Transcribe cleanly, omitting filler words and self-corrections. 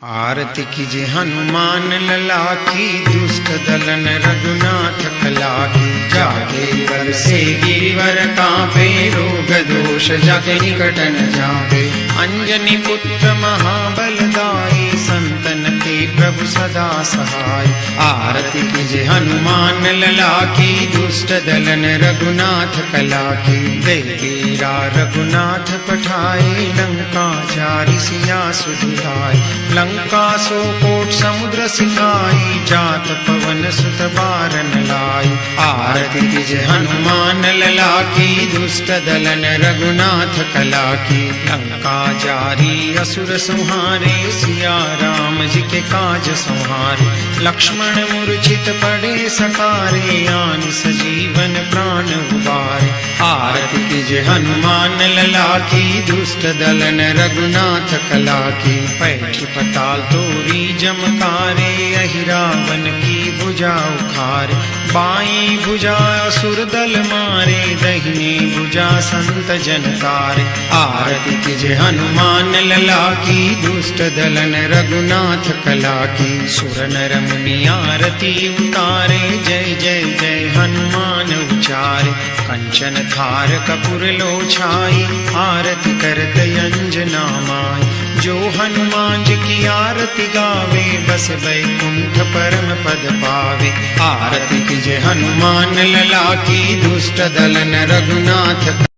आरती कीजे हनुमान लला की, दुष्ट दलन रघुनाथ कला की। जाके वर से गिरिवर कांपे, रोग दोष जग निकट न जावे। अंजनी पुत्र महाबलदाई, संतन के प्रभु सदा सहाय। आरती कीजे हनुमान लला की, दुष्ट दलन रघुनाथ कला की। देवीरा रघुनाथ पठाए, लंका जारि सिया सुधियाए। लंका सो कोट समुद्र सिकाई, जात पवन सुत बारन लाई। आरती कीजे हनुमान लला की, दुष्ट दलन रघुनाथ कला की। लंका जारी असुर संहारे, सिया राम जी के काज संहारे। लक्ष्मण मूर्छित पड़े सकारे, आन सजीवन प्राण उबारे। आरती कीजे हनुमान लला की, दुष्ट दलन रघुनाथ कला की। पैठ पताल तोरी जमकारे, अहि रावण की भुजा उखारे। बाई भुजा असुर दल मारे, दहिनी भुजा संत जन तारे। आरती कीजे हनुमान लला की, दुष्ट दलन रघुनाथ कला की। सुर नर मुनि आरती उतारे, जय जय जय हनुमान उचारे। कंचन थार कपूर लो छाई, आरती करत अंजना माई। जो हनुमान जी की आरती गावे, बस वैकुंठ परम पद पावे। आरती कीजे हनुमान लला की, दुष्ट दलन रघुनाथ